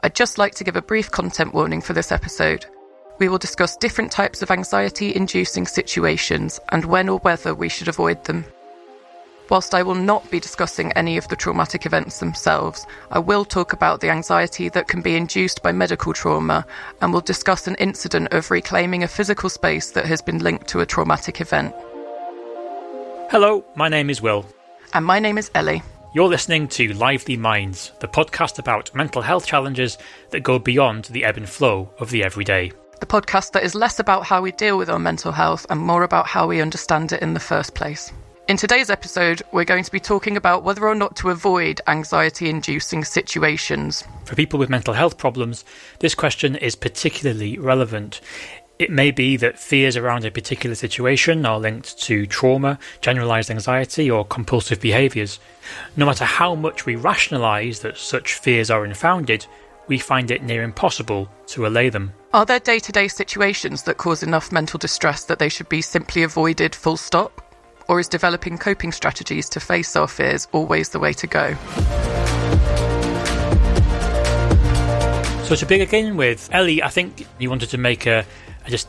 I'd just like to give a brief content warning for this episode. We will discuss different types of anxiety-inducing situations and when or whether we should avoid them. Whilst I will not be discussing any of the traumatic events themselves, I will talk about the anxiety that can be induced by medical trauma and will discuss an incident of reclaiming a physical space that has been linked to a traumatic event. Hello, my name is Will. And my name is Ellie. You're listening to Lively Minds, the podcast about mental health challenges that go beyond the ebb and flow of the everyday. The podcast that is less about how we deal with our mental health and more about how we understand it in the first place. In today's episode, we're going to be talking about whether or not to avoid anxiety-inducing situations. For people with mental health problems, this question is particularly relevant. It may be that fears around a particular situation are linked to trauma, generalised anxiety or compulsive behaviours. No matter how much we rationalise that such fears are unfounded, we find it near impossible to allay them. Are there day-to-day situations that cause enough mental distress that they should be simply avoided full stop? Or is developing coping strategies to face our fears always the way to go? So to begin with, Ellie, I think you wanted to make a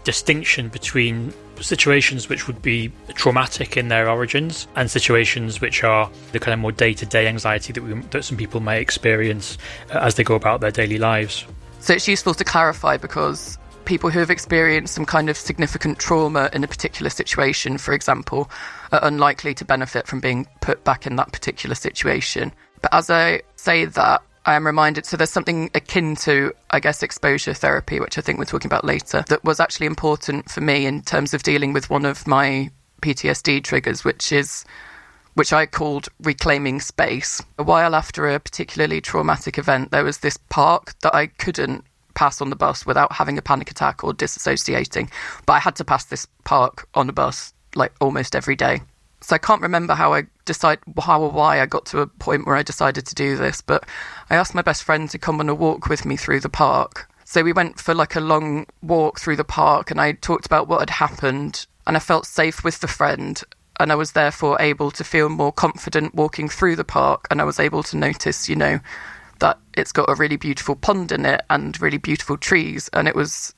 distinction between situations which would be traumatic in their origins and situations which are the kind of more day-to-day anxiety that some people may experience as they go about their daily lives. So it's useful to clarify because people who have experienced some kind of significant trauma in a particular situation, for example, are unlikely to benefit from being put back in that particular situation. But as I say that, I am reminded, so there's something akin to, I guess, exposure therapy, which I think we're talking about later, that was actually important for me in terms of dealing with one of my PTSD triggers, which I called reclaiming space. A while after a particularly traumatic event, there was this park that I couldn't pass on the bus without having a panic attack or disassociating, but I had to pass this park on a bus like almost every day. So I can't remember how or why I got to a point where I decided to do this, but I asked my best friend to come on a walk with me through the park. So we went for like a long walk through the park and I talked about what had happened and I felt safe with the friend and I was therefore able to feel more confident walking through the park and I was able to notice, that it's got a really beautiful pond in it and really beautiful trees and it was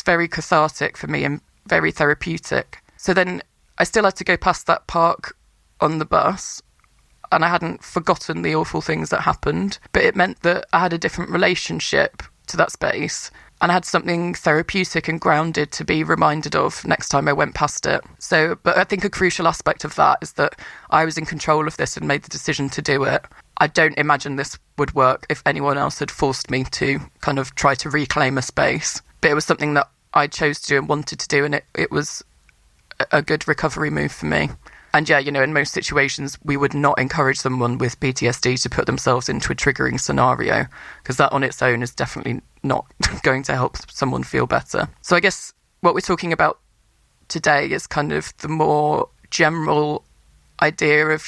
very cathartic for me and very therapeutic. So then I still had to go past that park on the bus and I hadn't forgotten the awful things that happened, but it meant that I had a different relationship to that space and I had something therapeutic and grounded to be reminded of next time I went past it. So, but I think a crucial aspect of that is that I was in control of this and made the decision to do it. I don't imagine this would work if anyone else had forced me to kind of try to reclaim a space, but it was something that I chose to do and wanted to do and it was a good recovery move for me. And yeah, in most situations, we would not encourage someone with PTSD to put themselves into a triggering scenario because that on its own is definitely not going to help someone feel better. So I guess what we're talking about today is kind of the more general idea of,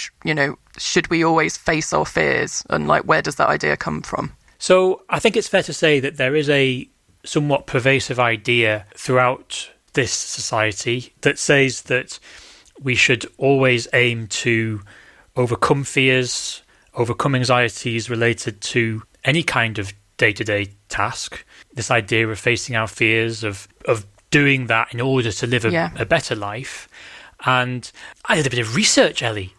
should we always face our fears and like, where does that idea come from? So I think it's fair to say that there is a somewhat pervasive idea throughout this society that says that we should always aim to overcome fears, overcome anxieties related to any kind of day-to-day task. This idea of facing our fears, of doing that in order to live a better life. And I did a bit of research, Ellie.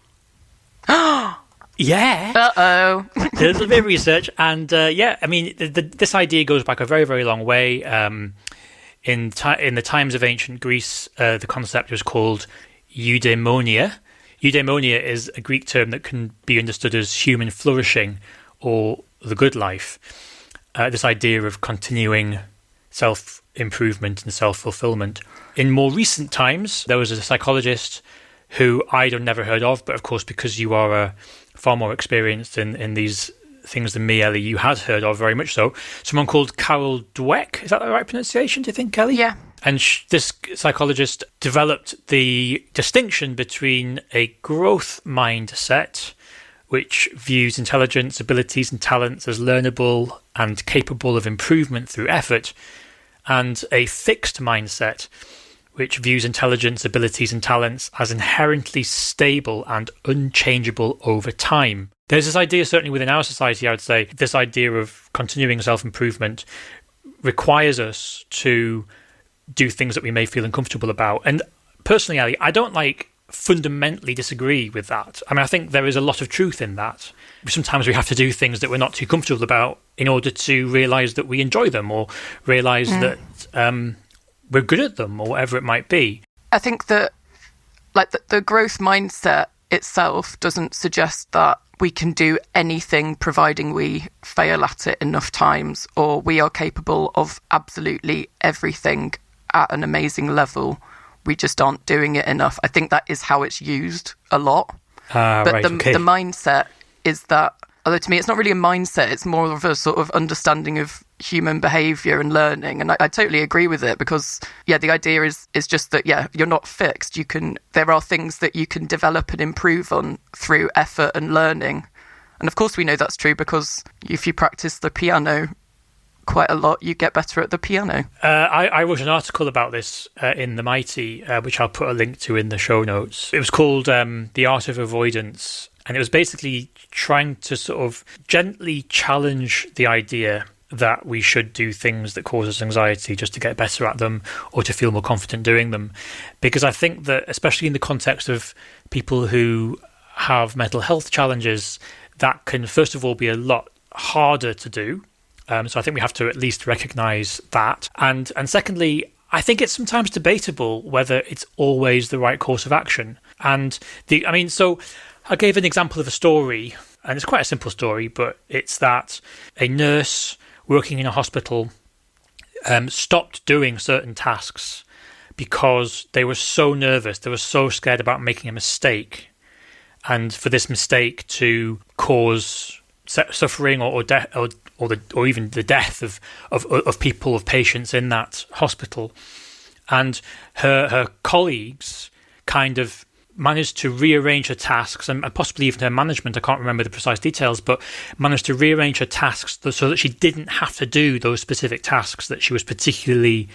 Yeah. Uh-oh. Did a little bit of research. And this idea goes back a very, very long way. In the times of ancient Greece, the concept was called eudaimonia. Eudaimonia is a Greek term that can be understood as human flourishing or the good life. This idea of continuing self-improvement and self-fulfillment. In more recent times, there was a psychologist who I'd never heard of, but of course, because you are far more experienced in these things than me, Ellie, you had heard of very much so. Someone called Carol Dweck. Is that the right pronunciation, do you think, Ellie? Yeah. And this psychologist developed the distinction between a growth mindset, which views intelligence, abilities and talents as learnable and capable of improvement through effort, and a fixed mindset, which views intelligence, abilities, and talents as inherently stable and unchangeable over time. There's this idea, certainly within our society, I would say, this idea of continuing self-improvement requires us to do things that we may feel uncomfortable about. And personally, Ali, I don't fundamentally disagree with that. I mean, I think there is a lot of truth in that. Sometimes we have to do things that we're not too comfortable about in order to realise that we enjoy them, or realise that we're good at them, or whatever it might be. I think that the growth mindset itself doesn't suggest that we can do anything providing we fail at it enough times, or we are capable of absolutely everything at an amazing level. We just aren't doing it enough. I think that is how it's used a lot. But the mindset is that, although to me it's not really a mindset, it's more of a sort of understanding of human behaviour and learning. And I totally agree with it, because the idea is just that you're not fixed. There are things that you can develop and improve on through effort and learning. And of course we know that's true, because if you practice the piano quite a lot, you get better at the piano. I wrote an article about this in The Mighty, which I'll put a link to in the show notes. It was called The Art of Avoidance, and it was basically trying to sort of gently challenge the idea that we should do things that cause us anxiety just to get better at them, or to feel more confident doing them. Because I think that, especially in the context of people who have mental health challenges, that can first of all be a lot harder to do. So I think we have to at least recognise that. And secondly, I think it's sometimes debatable whether it's always the right course of action. So I gave an example of a story, and it's quite a simple story, but it's that a nurse working in a hospital stopped doing certain tasks because they were so nervous, they were so scared about making a mistake, and for this mistake to cause suffering or death, or even the death of people, of patients in that hospital. And her colleagues kind of managed to rearrange her tasks, and possibly even her management, I can't remember the precise details, but managed to rearrange her tasks so that she didn't have to do those specific tasks that she was particularly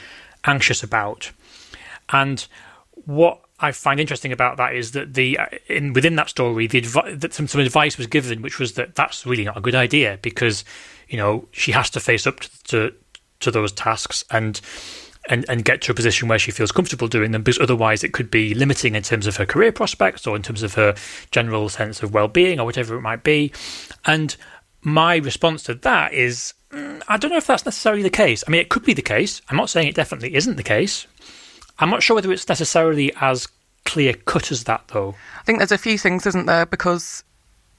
anxious about. And what I find interesting about that is that within that story, some advice was given, which was that that's really not a good idea, because she has to face up to those tasks and get to a position where she feels comfortable doing them, because otherwise it could be limiting in terms of her career prospects, or in terms of her general sense of well-being, or whatever it might be. And my response to that is, I don't know if that's necessarily the case. I mean, it could be the case. I'm not saying it definitely isn't the case. I'm not sure whether it's necessarily as clear-cut as that, though. I think there's a few things, isn't there? Because,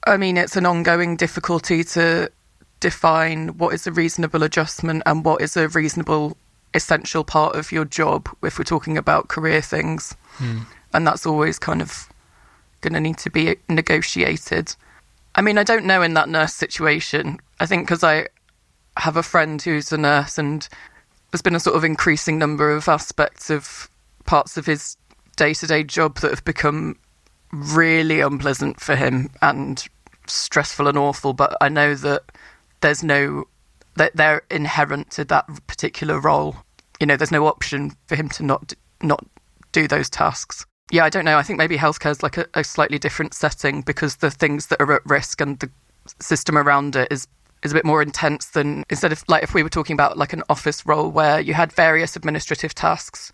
I mean, it's an ongoing difficulty to define what is a reasonable adjustment and what is a reasonable essential part of your job if we're talking about career things. And that's always kind of going to need to be negotiated. I mean, I don't know in that nurse situation. I think because I have a friend who's a nurse, and there's been a sort of increasing number of aspects of parts of his day-to-day job that have become really unpleasant for him and stressful and awful. But I know that that they're inherent to that particular role. There's no option for him to not do those tasks. I don't know. I think maybe healthcare is like a slightly different setting, because the things that are at risk and the system around it is a bit more intense than, instead of like if we were talking about like an office role where you had various administrative tasks,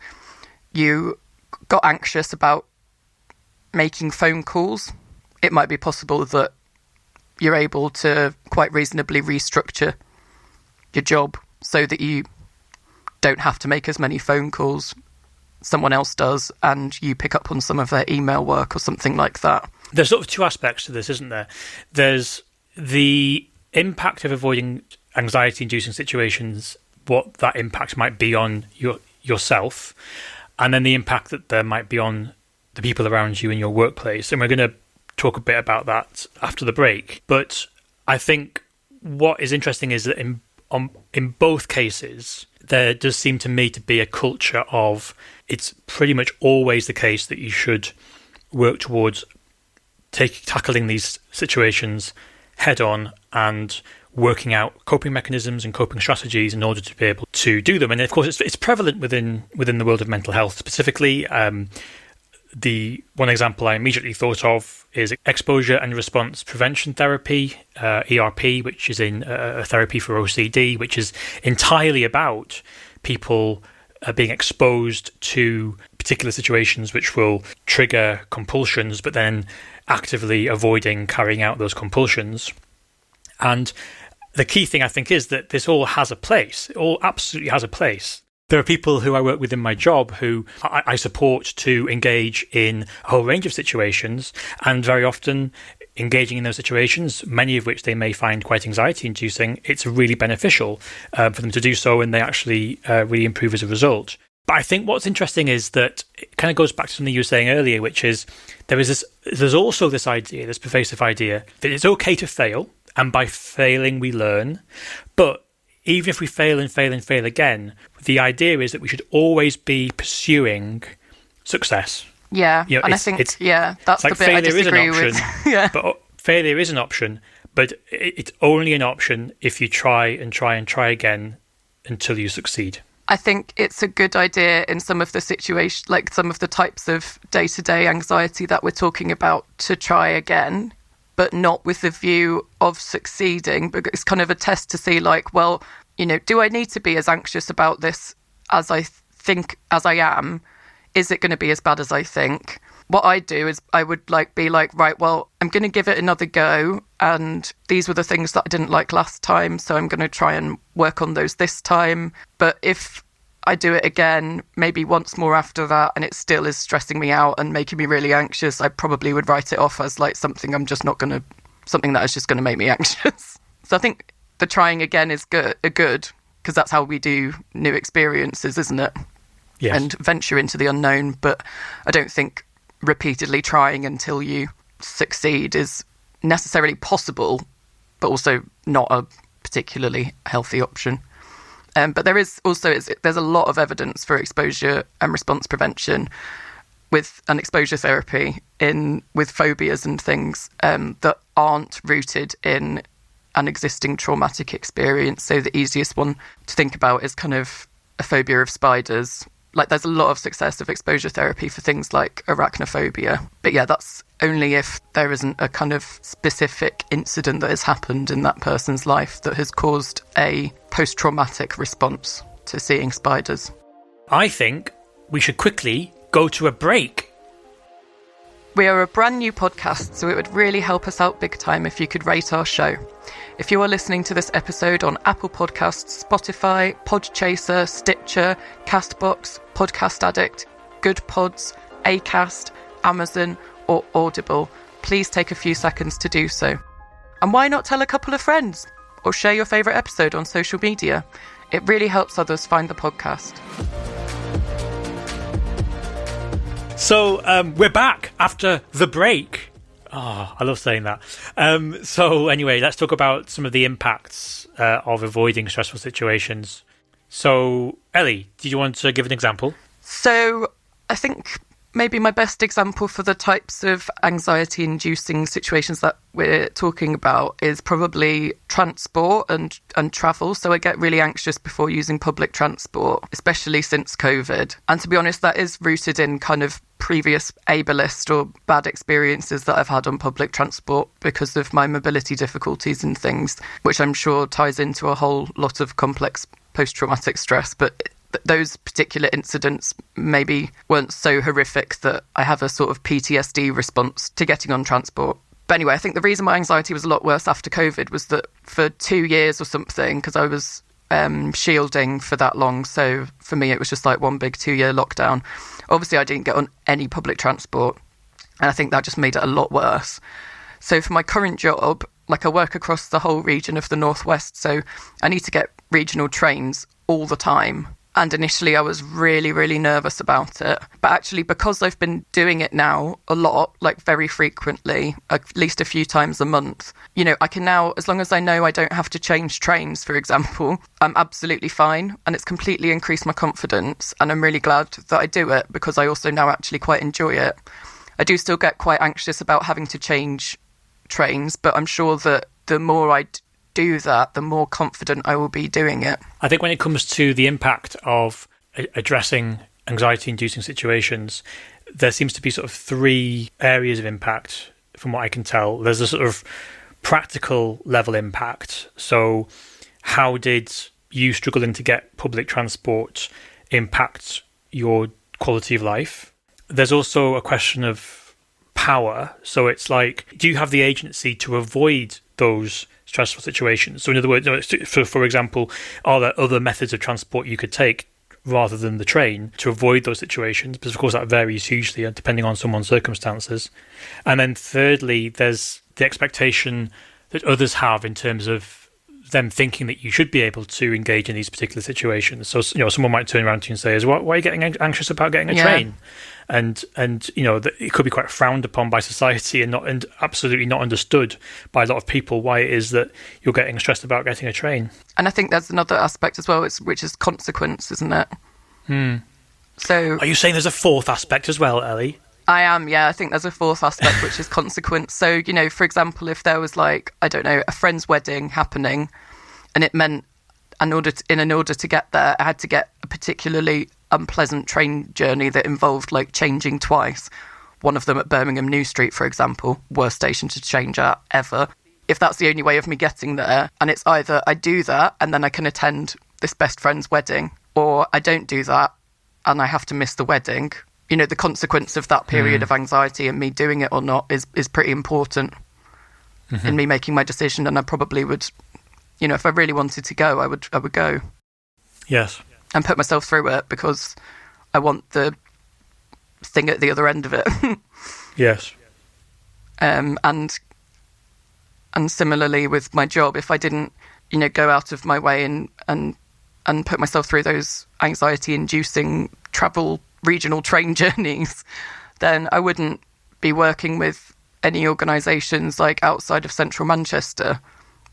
you got anxious about making phone calls. It might be possible that you're able to quite reasonably restructure your job so that you don't have to make as many phone calls. Someone else does, and you pick up on some of their email work or something like that. There's sort of two aspects to this, isn't there? There's the impact of avoiding anxiety-inducing situations, what that impact might be on yourself, and then the impact that there might be on the people around you in your workplace. And we're going to talk a bit about that after the break. But I think what is interesting is that in both cases, there does seem to me to be a culture of, it's pretty much always the case that you should work towards tackling these situations head on and working out coping mechanisms and coping strategies in order to be able to do them. And of course, it's prevalent within the world of mental health specifically. The one example I immediately thought of is exposure and response prevention therapy, ERP, which is in a therapy for OCD, which is entirely about people being exposed to particular situations which will trigger compulsions, but then actively avoiding carrying out those compulsions. And the key thing, I think, is that this all has a place. It all absolutely has a place. There are people who I work with in my job who I support to engage in a whole range of situations, and very often engaging in those situations, many of which they may find quite anxiety-inducing, it's really beneficial for them to do so, and they actually really improve as a result. But I think what's interesting is that it kind of goes back to something you were saying earlier, which is there's also this idea, this pervasive idea, that it's okay to fail, and by failing we learn, but even if we fail and fail and fail again, the idea is that we should always be pursuing success. Yeah, you know, and I think, that's like the bit I disagree with. Yeah. But failure is an option, but it's only an option if you try and try and try again until you succeed. I think it's a good idea in some of the situations, like some of the types of day-to-day anxiety that we're talking about, to try again, but not with the view of succeeding, because it's kind of a test to see, like, well, you know, do I need to be as anxious about this as I think as I am? Is it going to be as bad as I think? What I do is I would be like, right, well, I'm going to give it another go. And these were the things that I didn't like last time, so I'm going to try and work on those this time. But if I do it again, maybe once more after that, and it still is stressing me out and making me really anxious, I probably would write it off as like something that is just going to make me anxious. So I think the trying again is good, because that's how we do new experiences, isn't it? Yes. And venture into the unknown. But I don't think repeatedly trying until you succeed is necessarily possible, but also not a particularly healthy option. But there is also, there's a lot of evidence for exposure and response prevention with an exposure therapy with phobias and things that aren't rooted in an existing traumatic experience. So the easiest one to think about is kind of a phobia of spiders. Like, there's a lot of success of exposure therapy for things like arachnophobia. But yeah, that's only if there isn't a kind of specific incident that has happened in that person's life that has caused a post-traumatic response to seeing spiders. I think we should quickly go to a break. We are a brand new podcast, so it would really help us out big time if you could rate our show. If you are listening to this episode on Apple Podcasts, Spotify, Podchaser, Stitcher, Castbox, Podcast Addict, Good Pods, Acast, Amazon, or Audible, please take a few seconds to do so. And why not tell a couple of friends? Or share your favourite episode on social media? It really helps others find the podcast. So we're back after the break. Oh, I love saying that. So anyway, let's talk about some of the impacts of avoiding stressful situations. So, Ellie, did you want to give an example? So I think maybe my best example for the types of anxiety-inducing situations that we're talking about is probably transport and travel. So I get really anxious before using public transport, especially since COVID. And to be honest, that is rooted in kind of previous ableist or bad experiences that I've had on public transport because of my mobility difficulties and things, which I'm sure ties into a whole lot of complex post-traumatic stress. But those particular incidents maybe weren't so horrific that I have a sort of PTSD response to getting on transport. But anyway, I think the reason my anxiety was a lot worse after COVID was that for 2 years or something, because I was shielding for that long, so for me it was just like one big 2-year lockdown. Obviously I didn't get on any public transport, and I think that just made it a lot worse. So for my current job, like, I work across the whole region of the Northwest, so I need to get regional trains all the time. And initially I was really, really nervous about it. But actually, because I've been doing it now a lot, like very frequently, at least a few times a month, you know, I can now, as long as I know I don't have to change trains, for example, I'm absolutely fine. And it's completely increased my confidence. And I'm really glad that I do it, because I also now actually quite enjoy it. I do still get quite anxious about having to change trains, but I'm sure that the more I do that, the more confident I will be doing it. I think when it comes to the impact of addressing anxiety-inducing situations, there seems to be sort of 3 areas of impact from what I can tell. There's a sort of practical level impact. So how did you struggling to get public transport impact your quality of life? There's also a question of power. So it's like, do you have the agency to avoid those stressful situations? So in other words, for example, are there other methods of transport you could take rather than the train to avoid those situations? Because of course that varies hugely depending on someone's circumstances. And then thirdly, there's the expectation that others have in terms of them thinking that you should be able to engage in these particular situations. So, someone might turn around to you and say, why are you getting anxious about getting a train? And it could be quite frowned upon by society and absolutely not understood by a lot of people why it is that you're getting stressed about getting a train. And I think there's another aspect as well, which is consequence, isn't it? So, are you saying there's a 4th aspect as well, Ellie? I am, yeah. I think there's a 4th aspect, which is consequence. So, for example, if there was a friend's wedding happening, and it meant in order to get there, I had to get a particularly unpleasant train journey that involved changing twice. One of them at Birmingham New Street, for example, worst station to change at ever. If that's the only way of me getting there, and it's either I do that and then I can attend this best friend's wedding, or I don't do that and I have to miss the wedding. The consequence of that period of anxiety and me doing it or not is pretty important in me making my decision. And I probably would, if I really wanted to go, I would go. Yes. And put myself through it because I want the thing at the other end of it. Yes. And similarly with my job, if I didn't, go out of my way and put myself through those anxiety-inducing regional train journeys, then I wouldn't be working with any organisations outside of central Manchester.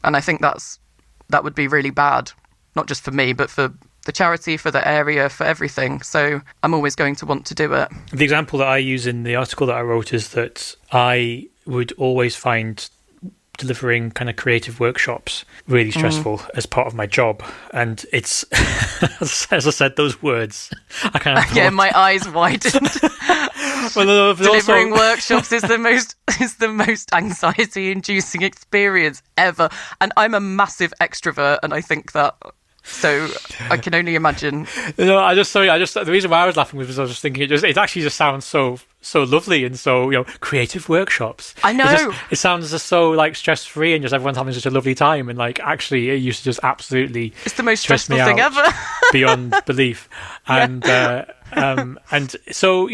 And I think that would be really bad, not just for me, but for the charity, for the area, for everything. So I'm always going to want to do it. The example that I use in the article that I wrote is that I would always find delivering kind of creative workshops really stressful as part of my job. And it's, as I said, those words, I kind of my eyes widened. Well, delivering workshops is the most anxiety-inducing experience ever. And I'm a massive extrovert, and I think that. So I can only imagine. The reason why I was laughing was I was just thinking it actually just sounds so lovely and so creative workshops. I know it sounds just so stress-free and just everyone's having such a lovely time, and actually it used to just absolutely it's the most stressful thing ever beyond belief. And so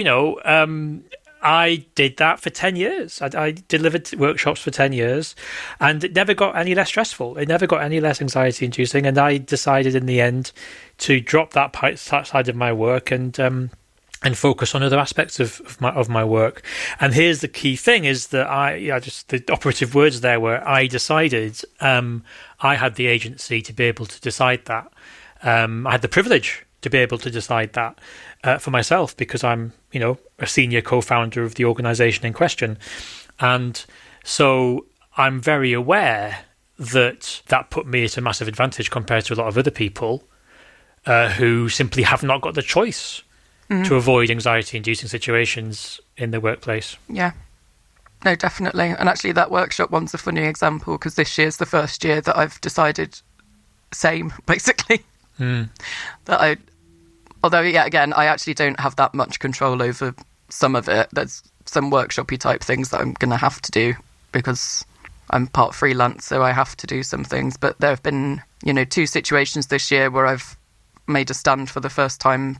I did that for 10 years. I delivered workshops for 10 years and it never got any less stressful. It never got any less anxiety inducing. And I decided in the end to drop that side of my work and focus on other aspects of my work. And here's the key thing is that the operative words there were I decided I had the agency to be able to decide that. I had the privilege to be able to decide that for myself because I'm, a senior co-founder of the organisation in question. And so I'm very aware that put me at a massive advantage compared to a lot of other people who simply have not got the choice to avoid anxiety-inducing situations in the workplace. Yeah. No, definitely. And actually that workshop one's a funny example because this year's the first year that I've decided same, basically. Although, again, I actually don't have that much control over some of it. There's some workshop-y type things that I'm going to have to do because I'm part freelance, so I have to do some things. But there have been, 2 situations this year where I've made a stand for the first time,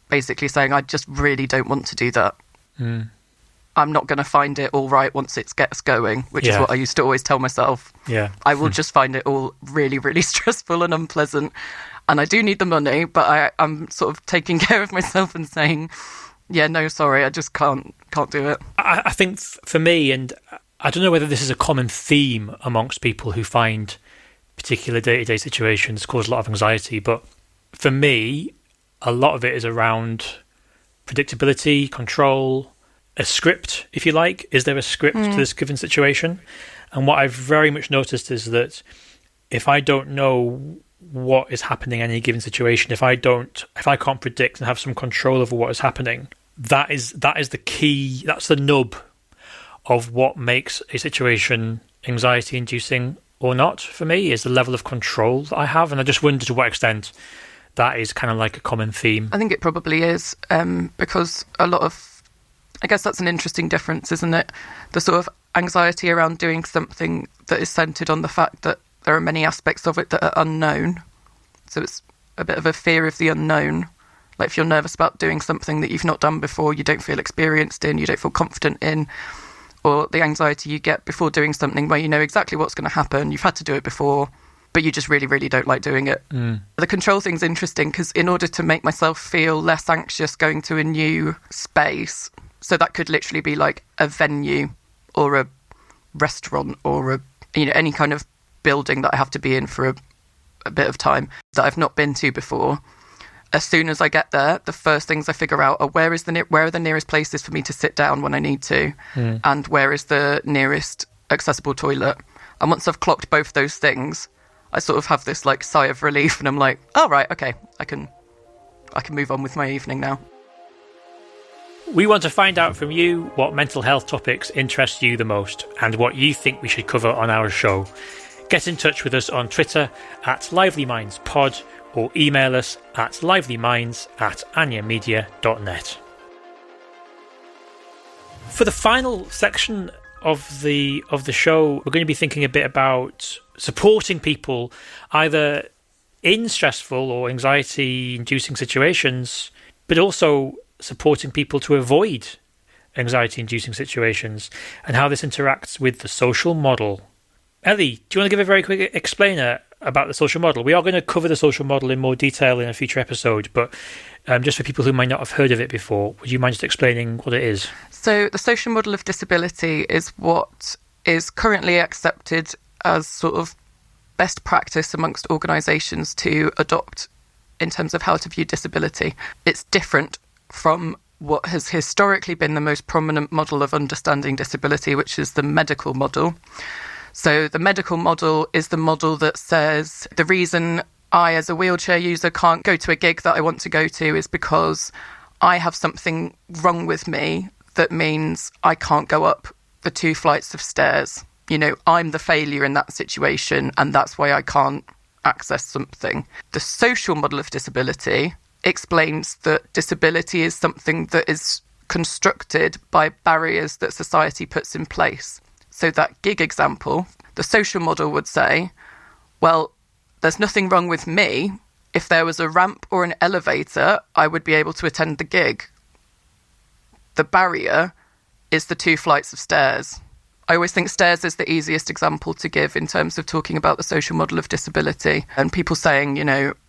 basically saying, I just really don't want to do that. I'm not going to find it all right once it gets going, which is what I used to always tell myself. Yeah. I will just find it all really, really stressful and unpleasant. And I do need the money, but I'm sort of taking care of myself and saying, yeah, no, sorry, I just can't do it. I think for me, and I don't know whether this is a common theme amongst people who find particular day-to-day situations cause a lot of anxiety, but for me, a lot of it is around predictability, control, a script, if you like. Is there a script to this given situation? And what I've very much noticed is that if I don't know what is happening in any given situation, if I can't predict and have some control over what is happening, that is the key, that's the nub of what makes a situation anxiety inducing or not for me, is the level of control that I have. And I just wonder to what extent that is kind of like a common theme. I think it probably is, because I guess that's an interesting difference, isn't it? The sort of anxiety around doing something that is centred on the fact that there are many aspects of it that are unknown. So it's a bit of a fear of the unknown. Like if you're nervous about doing something that you've not done before, you don't feel experienced in, you don't feel confident in, or the anxiety you get before doing something where you know exactly what's going to happen, you've had to do it before, but you just really, really don't like doing it. The control thing's interesting because in order to make myself feel less anxious going to a new space, so that could literally be like a venue or a restaurant or any kind of building that I have to be in for a bit of time that I've not been to before. As soon as I get there, the first things I figure out are where are the nearest places for me to sit down when I need to, and where is the nearest accessible toilet. And once I've clocked both those things, I sort of have this like sigh of relief, and I'm like, oh right, okay, I can move on with my evening now. We want to find out from you what mental health topics interest you the most and what you think we should cover on our show. Get in touch with us on Twitter at livelymindspod or email us at livelyminds@anyamedia.net. For the final section of the show, we're going to be thinking a bit about supporting people either in stressful or anxiety-inducing situations, but also supporting people to avoid anxiety-inducing situations and how this interacts with the social model. Ellie, do you want to give a very quick explainer about the social model? We are going to cover the social model in more detail in a future episode, but just for people who might not have heard of it before, would you mind just explaining what it is? So the social model of disability is what is currently accepted as sort of best practice amongst organisations to adopt in terms of how to view disability. It's different from what has historically been the most prominent model of understanding disability, which is the medical model. So the medical model is the model that says the reason I, as a wheelchair user, can't go to a gig that I want to go to is because I have something wrong with me that means I can't go up the 2 flights of stairs. I'm the failure in that situation, and that's why I can't access something. The social model of disability explains that disability is something that is constructed by barriers that society puts in place. So that gig example, the social model would say, well, there's nothing wrong with me. If there was a ramp or an elevator, I would be able to attend the gig. The barrier is the 2 flights of stairs. I always think stairs is the easiest example to give in terms of talking about the social model of disability. And people saying,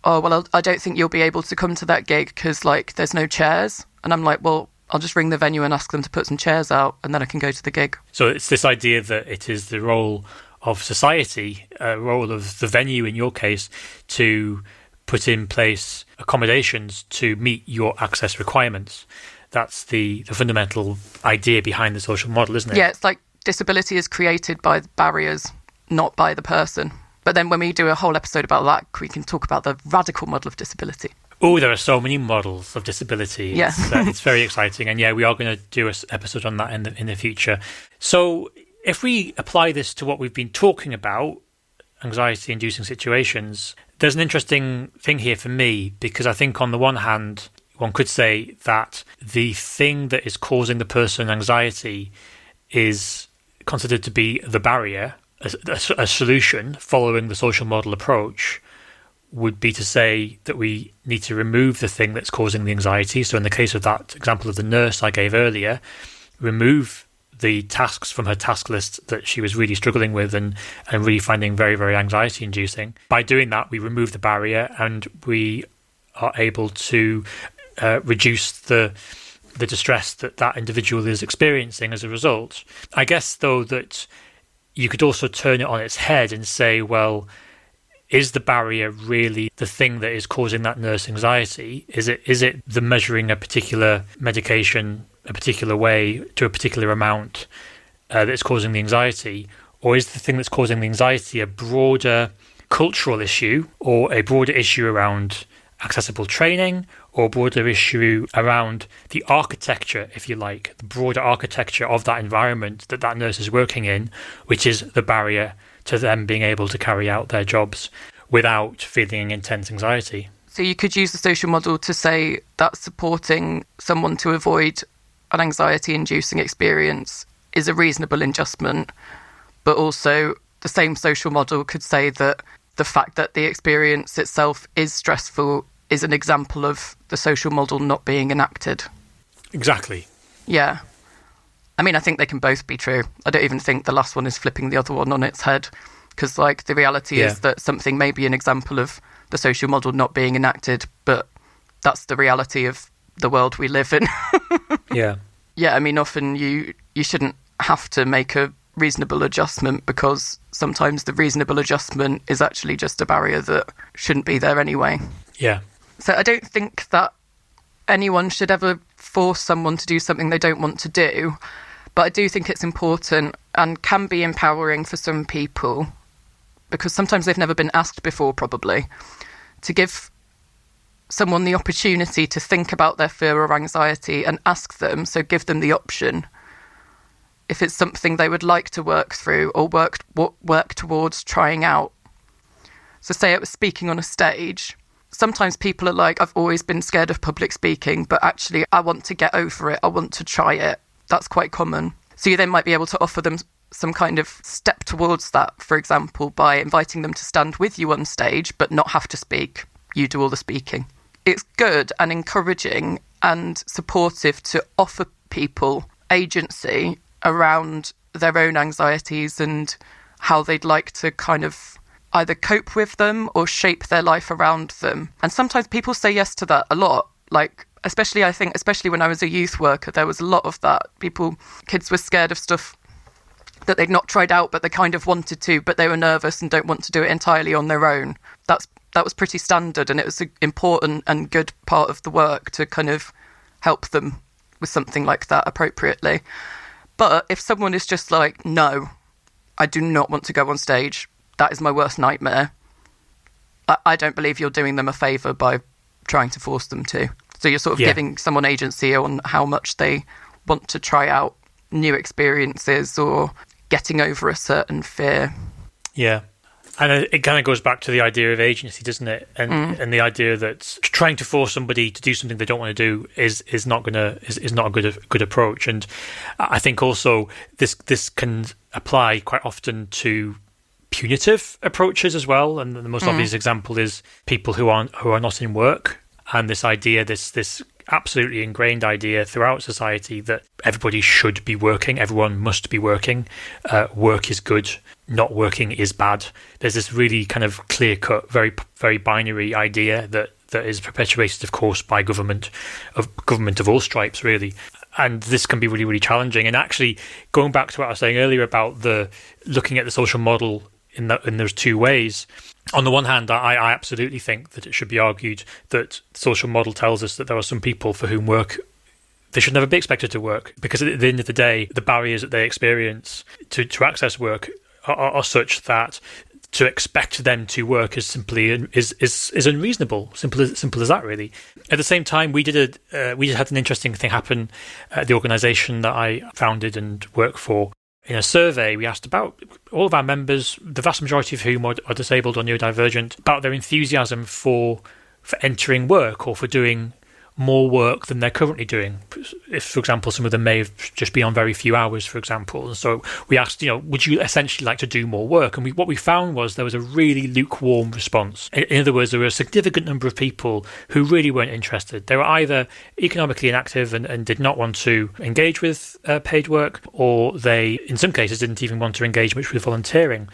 oh, well, I don't think you'll be able to come to that gig because, there's no chairs. And I'm like, well, I'll just ring the venue and ask them to put some chairs out and then I can go to the gig. So it's this idea that it is the role of society, role of the venue in your case, to put in place accommodations to meet your access requirements. That's the fundamental idea behind the social model, isn't it? Yeah, it's like disability is created by the barriers, not by the person. But then when we do a whole episode about that, we can talk about the radical model of disability. Oh, there are so many models of disability. Yeah. It's very exciting. And yeah, we are going to do an episode on that in the future. So if we apply this to what we've been talking about, anxiety-inducing situations, there's an interesting thing here for me, because I think on the one hand, one could say that the thing that is causing the person anxiety is considered to be the barrier. A solution following the social model approach would be to say that we need to remove the thing that's causing the anxiety. So in the case of that example of the nurse I gave earlier, remove the tasks from her task list that she was really struggling with and really finding very, very anxiety inducing. By doing that, we remove the barrier and we are able to reduce the distress that individual is experiencing as a result. I guess, though, that you could also turn it on its head and say, well, is the barrier really the thing that is causing that nurse anxiety? Is it the measuring a particular medication a particular way to a particular amount that's causing the anxiety? Or is the thing that's causing the anxiety a broader cultural issue or a broader issue around accessible training, or a broader issue around the architecture, if you like, the broader architecture of that environment that that nurse is working in, which is the barrier to them being able to carry out their jobs without feeling intense anxiety. So you could use the social model to say that supporting someone to avoid an anxiety-inducing experience is a reasonable adjustment, but also the same social model could say that the fact that the experience itself is stressful is an example of the social model not being enacted. Exactly. Yeah. I mean, I think they can both be true. I don't even think the last one is flipping the other one on its head, because, like, the reality is that something may be an example of the social model not being enacted, but that's the reality of the world we live in. Yeah. Yeah, I mean, often you shouldn't have to make a reasonable adjustment, because sometimes the reasonable adjustment is actually just a barrier that shouldn't be there anyway. Yeah. So I don't think that anyone should ever force someone to do something they don't want to do, but I do think it's important and can be empowering for some people, because sometimes they've never been asked before, probably, to give someone the opportunity to think about their fear or anxiety and ask them, so give them the option, if it's something they would like to work through or work towards trying out. So say it was speaking on a stage. Sometimes people are like, I've always been scared of public speaking, but actually I want to get over it. I want to try it. That's quite common. So you then might be able to offer them some kind of step towards that, for example, by inviting them to stand with you on stage, but not have to speak. You do all the speaking. It's good and encouraging and supportive to offer people agency around their own anxieties and how they'd like to kind of either cope with them or shape their life around them. And sometimes people say yes to that a lot. Like, especially when I was a youth worker, there was a lot of that. Kids were scared of stuff that they'd not tried out, but they kind of wanted to, but they were nervous and don't want to do it entirely on their own. That was pretty standard, and it was an important and good part of the work to kind of help them with something like that appropriately. But if someone is just like, no, I do not want to go on stage, that is my worst nightmare, I don't believe you're doing them a favour by trying to force them to. So you're sort of giving someone agency on how much they want to try out new experiences or getting over a certain fear. Yeah. And it kind of goes back to the idea of agency, doesn't it? And the idea that trying to force somebody to do something they don't want to do is not a good approach. And I think also this can apply quite often to punitive approaches as well. And the most obvious example is people who are not in work, and this idea, this absolutely ingrained idea throughout society that everybody should be working, everyone must be working, work is good, not working is bad. There's this really kind of clear-cut, very, very binary idea that is perpetuated, of course, by government of all stripes, really. And this can be really, really challenging. And actually, going back to what I was saying earlier about looking at the social model in those two ways. On the one hand, I absolutely think that it should be argued that the social model tells us that there are some people for whom they should never be expected to work, because at the end of the day, the barriers that they experience to access work are such that to expect them to work is simply is unreasonable. Simple as that, really. At the same time, we had an interesting thing happen at the organisation that I founded and work for. In a survey, we asked about all of our members, the vast majority of whom are disabled or neurodivergent, about their enthusiasm for entering work or for doing more work than they're currently doing. If, for example, some of them may have just been on very few hours, for example. And so we asked, would you essentially like to do more work? And what we found was there was a really lukewarm response. In other words, there were a significant number of people who really weren't interested. They were either economically inactive and did not want to engage with paid work, or they, in some cases, didn't even want to engage much with volunteering.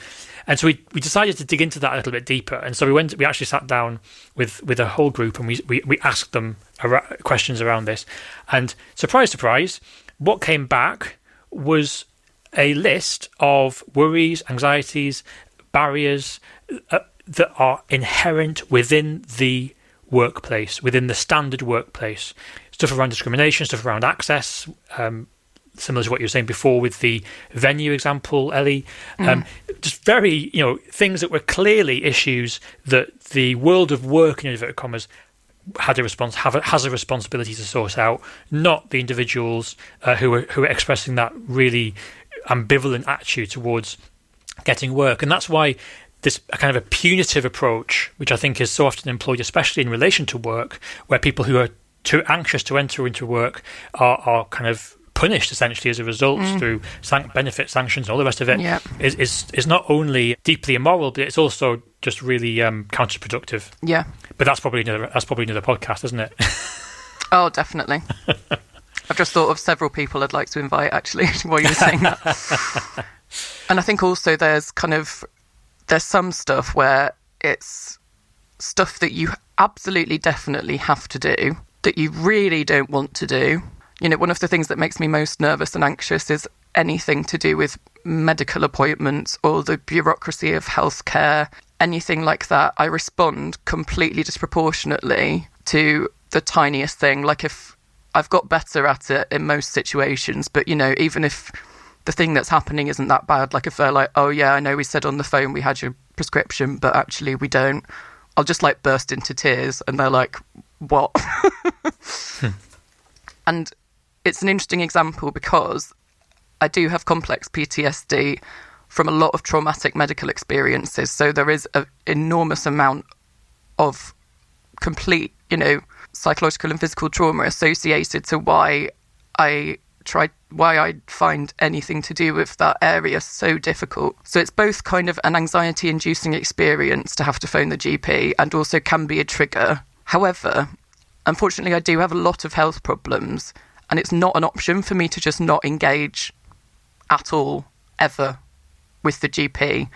And so we decided to dig into that a little bit deeper. And so we actually sat down with a whole group, and we asked them questions around this. And surprise, surprise, what came back was a list of worries, anxieties, barriers that are inherent within the workplace, within the standard workplace. Stuff around discrimination, stuff around access, similar to what you were saying before with the venue example, Ellie. Just very, things that were clearly issues that the world of work, in inverted commas, has a responsibility to sort out, not the individuals who are expressing that really ambivalent attitude towards getting work. And that's why this kind of a punitive approach, which I think is so often employed, especially in relation to work, where people who are too anxious to enter into work are kind of punished essentially as a result through benefit sanctions and all the rest of it, is not only deeply immoral, but it's also just really counterproductive. Yeah. But that's probably another podcast, isn't it? Oh, definitely. I've just thought of several people I'd like to invite, actually, while you were saying that. And I think also there's some stuff where it's stuff that you absolutely definitely have to do, that you really don't want to do. One of the things that makes me most nervous and anxious is anything to do with medical appointments or the bureaucracy of healthcare, anything like that. I respond completely disproportionately to the tiniest thing. Like, if I've got better at it in most situations, but, even if the thing that's happening isn't that bad, like if they're like, oh yeah, I know we said on the phone we had your prescription, but actually we don't, I'll just burst into tears, and they're like, what? And it's an interesting example because I do have complex PTSD from a lot of traumatic medical experiences. So there is an enormous amount of complete, psychological and physical trauma associated to why I find anything to do with that area so difficult. So it's both kind of an anxiety-inducing experience to have to phone the GP and also can be a trigger. However, unfortunately, I do have a lot of health problems, and it's not an option for me to just not engage at all, ever, with the GP.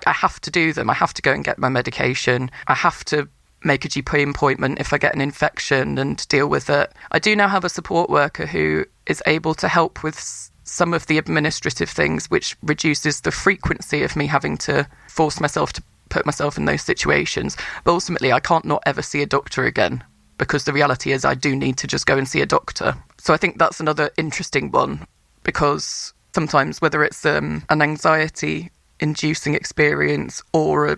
I have to do them. I have to go and get my medication. I have to make a GP appointment if I get an infection and deal with it. I do now have a support worker who is able to help with some of the administrative things, which reduces the frequency of me having to force myself to put myself in those situations. But ultimately, I can't not ever see a doctor again, because the reality is I do need to just go and see a doctor. So I think that's another interesting one, because sometimes, whether it's an anxiety-inducing experience or a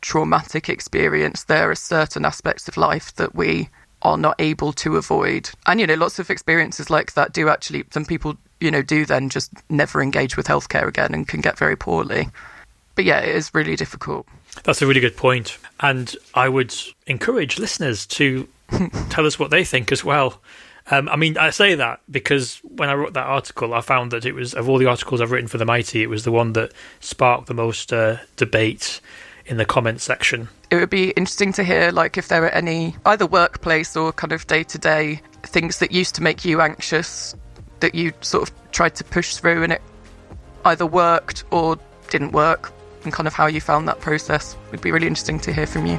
traumatic experience, there are certain aspects of life that we are not able to avoid. And, lots of experiences like that do actually, some people, do then just never engage with healthcare again and can get very poorly. But yeah, it is really difficult. That's a really good point. And I would encourage listeners to tell us what they think as well. I say that because when I wrote that article, I found that it was, of all the articles I've written for The Mighty, it was the one that sparked the most debate in the comments section. It would be interesting to hear, if there are any, either workplace or kind of day-to-day things that used to make you anxious, that you sort of tried to push through and it either worked or didn't work, and kind of how you found that process. It would be really interesting to hear from you.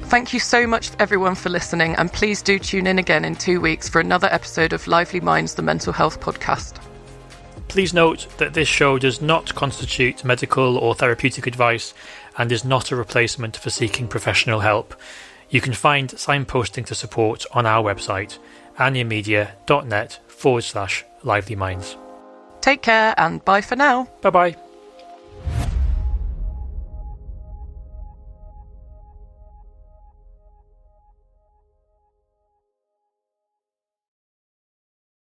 Thank you so much, everyone, for listening, and please do tune in again in 2 weeks for another episode of Lively Minds, the Mental Health Podcast. Please note that this show does not constitute medical or therapeutic advice and is not a replacement for seeking professional help. You can find signposting to support on our website, anyamedia.net/livelyminds. Take care and bye for now. Bye-bye.